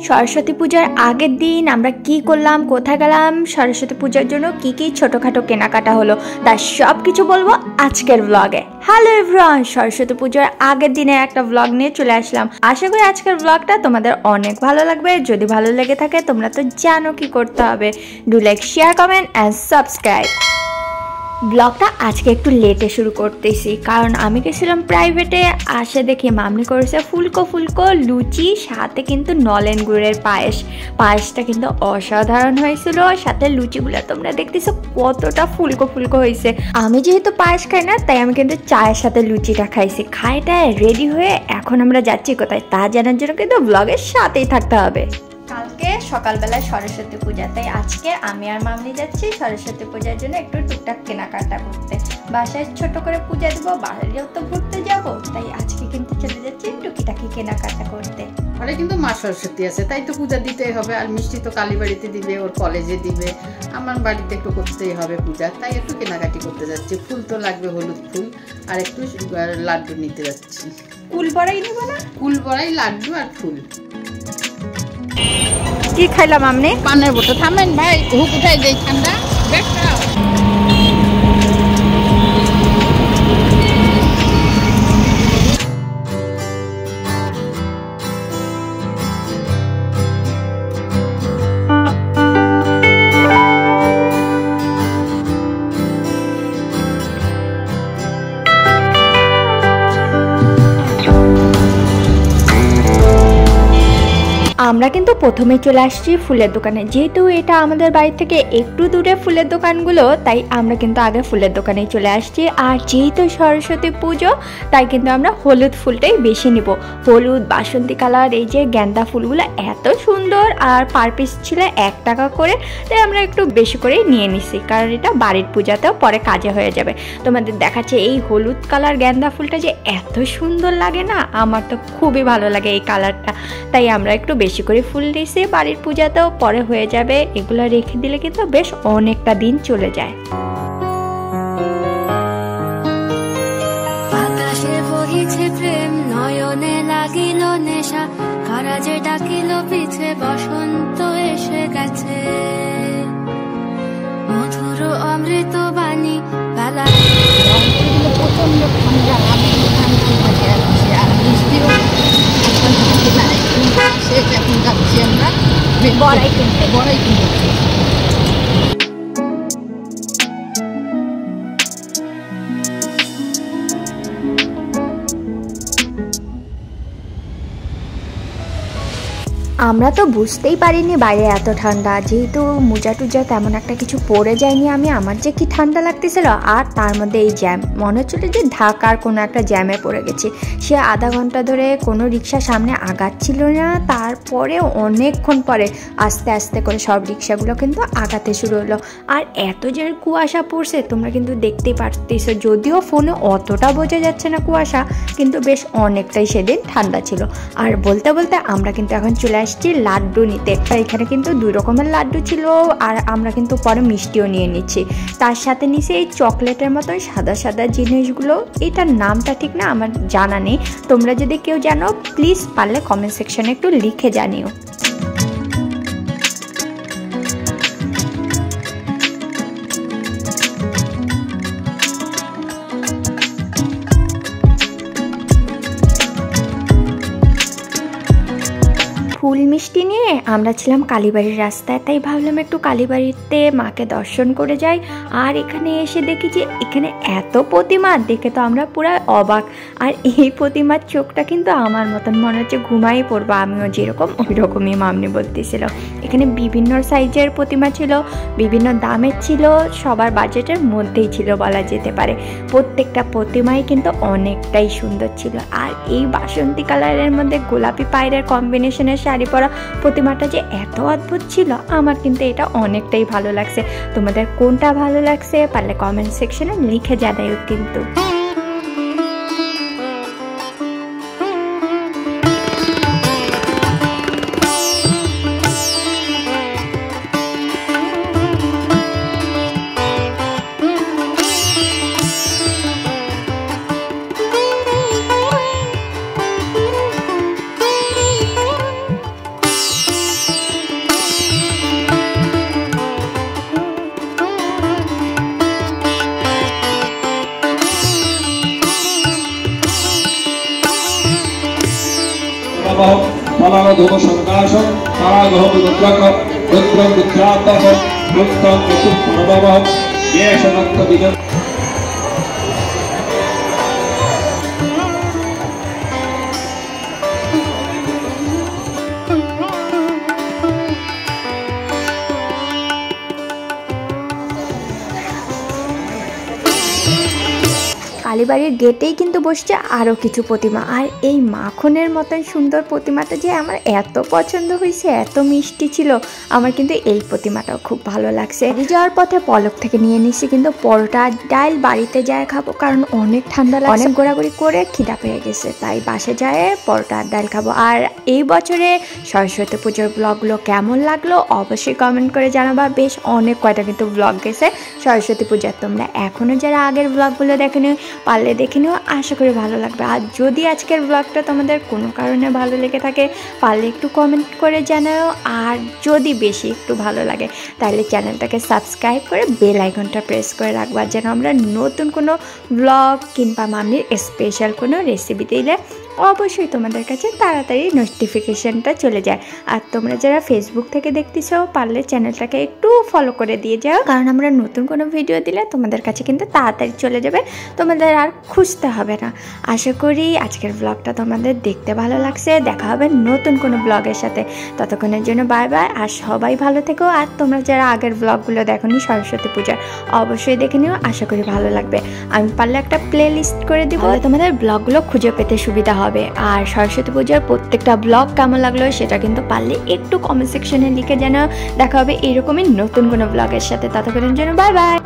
সরস্বতী পূজার আগের দিন আমরা কি করলাম, কোথায় গেলাম, সরস্বতী পূজার জন্য কি কি ছোটোখাটো কেনাকাটা হলো, তার সব কিছু বলবো আজকের ব্লগে। হ্যালো এভরিওয়ান, সরস্বতী পূজার আগের দিনে একটা ব্লগ নিয়ে চলে আসলাম। আশা করি আজকের ব্লগটা তোমাদের অনেক ভালো লাগবে। যদি ভালো লেগে থাকে তোমরা তো জানো কি করতে হবে, do like, share, comment and subscribe. ব্লগটা আজকে একটু লেটে শুরু করতেছি, কারণ আমি গেছিলাম প্রাইভেটে। আসে দেখি মামনি করেছে ফুলকো ফুলকো লুচি, সাথে কিন্তু নলেন গুড়ের পায়েসটা কিন্তু অসাধারণ হয়েছিল। সাথে লুচিগুলো তোমরা দেখতেছো কতটা ফুলকো ফুলকো হয়েছে। আমি যেহেতু পায়েস খাই না, তাই আমি কিন্তু চায়ের সাথে লুচিটা খাইছি। খাইটায় রেডি হয়ে এখন আমরা যাচ্ছি কোথায় তা জানার জন্য কিন্তু ব্লগের সাথেই থাকতে হবে। কালকে সকালবেলায় সরস্বতী পূজা, তাই আজকে আমি আর মামনি যাচ্ছি সরস্বতী পূজার জন্য একটু টুকটাক কেনাকাটা করতে। বাসায় ছোট করে পূজা দেবো, বাইরেও তো ঘুরতে যাব, তাই আজকে কিন্তু চলে যাচ্ছি টুকিটাকি কেনাকাটা করতে। ঘরে কিন্তু মা সরস্বতী আছে, তাই তো পূজা দিতেই হবে। আর মিষ্টি তো কালীবাড়িতে দিবে, ওর কলেজে দিবে, আমার বাড়িতে একটু করতেই হবে পূজা, তাই একটু কেনাকাটি করতে যাচ্ছি। ফুল তো লাগবে, হলুদ ফুল, আর একটু লাড্ডু নিতে যাচ্ছি। কুল বড়াই নেব না? কুল বড়াই, লাড্ডু আর ফুল। কি খাইলাম আমনে? পানের বোতল। থামেন ভাই, হুক উঠাই দেই, ঠান্ডা ব্যাগটা। আমরা কিন্তু প্রথমে চলে আসছি ফুলের দোকানে। যেহেতু এটা আমাদের বাড়ি থেকে একটু দূরে ফুলের দোকানগুলো, তাই আমরা কিন্তু আগে ফুলের দোকানেই চলে আসছি। আর যেহেতু সরস্বতী পুজো, তাই কিন্তু আমরা হলুদ ফুলটাই বেশি নিব। হলুদ, বাসন্তী কালার, এই যে গেন্দা ফুলগুলো এত সুন্দর, আর পার পিস ছিল 1 টাকা করে, তাই আমরা একটু বেশি করেই নিয়ে নিছি, কারণ এটা বাড়ির পূজাতেও পরে কাজে হয়ে যাবে। তোমাদের দেখাচ্ছে এই হলুদ কালার গেন্দা ফুলটা যে এত সুন্দর লাগে না, আমার তো খুবই ভালো লাগে এই কালারটা, তাই আমরা একটু বেশি করে ফুল দিয়েছি। বাড়ির পূজাতেও পরে হয়ে যাবে, এগুলো রেখে দিলে কিন্তু বেশ অনেকটা দিন চলে যায়। আকাশে বহিছে প্রেম, নয়নে লাগিল নেশা, কারাজে ডাকিল পিছে, বসন্ত এসে গেছে। মধুর অমৃত বাণী বেলা প্রচন্ড ঠান্ডা, আমি বৃষ্টিও এখন যাচ্ছি আমরা বড়াই কিনতে। আমরা তো বুঝতেই পারিনি বাইরে এত ঠান্ডা, যেহেতু মোজা টুজা তেমন একটা কিছু পরে যায়নি আমি, আমার যে কি ঠান্ডা লাগতেছিল। আর তার মধ্যে এই জ্যাম, মনে হচ্ছিল যে ঢাকার কোনো একটা জ্যামে পড়ে গেছি। সে আধা ঘন্টা ধরে কোনো রিক্সা সামনে আগাচ্ছিল না, তারপরে অনেকক্ষণ পরে আস্তে আস্তে করে সব রিক্সাগুলো কিন্তু আগাতে শুরু হলো। আর এত যে কুয়াশা পড়ছে তোমরা কিন্তু দেখতেই পারতেছো, যদিও ফোনে অতটা বোঝা যাচ্ছে না কুয়াশা, কিন্তু বেশ অনেকটাই সেদিন ঠান্ডা ছিল। আর বলতে বলতে আমরা কিন্তু এখন চলে আসছি লাড্ডু নিতে। এখানে কিন্তু 2 রকমের লাড্ডু ছিল, আর আমরা কিন্তু পরে মিষ্টিও নিয়ে নিচ্ছি। তার সাথে নিচে এই চকলেটের মতন সাদা সাদা জিনিসগুলো, এটার নামটা ঠিক না আমার জানা নেই, তোমরা যদি কেউ জানো প্লিজ পারলে কমেন্ট সেকশনে একটু লিখে জানিও। ফুল মিষ্টি নিয়ে আমরা ছিলাম কালীবাড়ির রাস্তায়, তাই ভাবলাম একটু কালীবাড়িতে মাকে দর্শন করে যাই। আর এখানে এসে দেখি যে এখানে এত প্রতিমা, দেখে তো আমরা পুরো অবাক। আর এই প্রতিমার চোখটা কিন্তু আমার মতন, মনে হচ্ছে ঘুমাই পড়বো আমিও যেরকম, ওই রকমই মামনি বলতেছিল। এখানে বিভিন্ন সাইজের প্রতিমা ছিল, বিভিন্ন দামের ছিল, সবার বাজেটের মধ্যেই ছিল বলা যেতে পারে। প্রত্যেকটা প্রতিমাই কিন্তু অনেকটাই সুন্দর ছিল। আর এই বাসন্তী কালারের মধ্যে গোলাপি পায়রের কম্বিনেশনের শাড়ি পরা প্রতিমাটা যে এত অদ্ভুত ছিল, আমার কিন্তু এটা অনেকটাই ভালো লাগছে। তোমাদের কোনটা ভালো লাগছে পারলে কমেন্ট সেকশনে লিখে জানাও কিন্তু। धूम संकाशं तागहं रुद्रक रुद्रं रुद्रातः रुद्रं ऋतुप्रणवः येषनक्तदिगं কালীবাড়ির গেটেই কিন্তু বসছে আরও কিছু প্রতিমা। আর এই মাখনের মতন সুন্দর প্রতিমাটা যে আমার এত পছন্দ হয়েছে, এত মিষ্টি ছিল, আমার কিন্তু এই প্রতিমাটাও খুব ভালো লাগছে। যাওয়ার পথে পলক থেকে নিয়ে নিচ্ছি কিন্তু পরোটা ডাল, বাড়িতে যায় খাবো কারণ অনেক ঠান্ডা লাগছে, অনেক ঘোরাঘুরি করে খিদা পেয়ে গেছে, তাই বাসে যায় পরোটা আর ডাল খাবো। আর এই বছরে সরস্বতী পুজোর ব্লগগুলো কেমন লাগলো অবশ্যই কমেন্ট করে জানাবা। বেশ অনেক কয়টা কিন্তু ব্লগ গেছে সরস্বতী পূজার, তোমরা এখনও যারা আগের ব্লগগুলো দেখেনি পারলে দেখে নিও, আশা করি ভালো লাগবে। আর যদি আজকের ব্লগটা তোমাদের কোনো কারণে ভালো লেগে থাকে পারলে একটু কমেন্ট করে জানাও, আর যদি বেশি একটু ভালো লাগে তাহলে চ্যানেলটাকে সাবস্ক্রাইব করে বেল আইকনটা প্রেস করে রাখবা, যেন আমরা নতুন কোনো ব্লগ কিংবা মামির স্পেশাল কোনো রেসিপি দিলে অবশ্যই তোমাদের কাছে তাড়াতাড়ি নোটিফিকেশানটা চলে যায়। আর তোমরা যারা ফেসবুক থেকে দেখতেছো পারলে চ্যানেলটাকে একটু ফলো করে দিয়ে যাও, কারণ আমরা নতুন কোনো ভিডিও দিলে তোমাদের কাছে কিন্তু তাড়াতাড়ি চলে যাবে, তোমাদের আর খুঁজতে হবে না। আশা করি আজকের ব্লগটা তোমাদের দেখতে ভালো লাগছে। দেখা হবে নতুন কোনো ব্লগের সাথে, ততক্ষণের জন্য বাই বাই। আর সবাই ভালো থেকো। আর তোমরা যারা আগের ব্লগগুলো দেখোনি সরস্বতী পূজার অবশ্যই দেখে নিও, আশা করি ভালো লাগবে। আমি পারলে একটা প্লে লিস্ট করে দিব, তোমাদের ব্লগগুলো খুঁজে পেতে সুবিধা হবে। আর সরস্বতী পূজার প্রত্যেকটা ব্লগ কেমন লাগলো সেটা কিন্তু পারলে একটু কমেন্ট সেকশনে লিখে জানাও। দেখা হবে এরকমই নতুন কোনো ব্লগের সাথে, ততক্ষণের জন্য বাই বাই।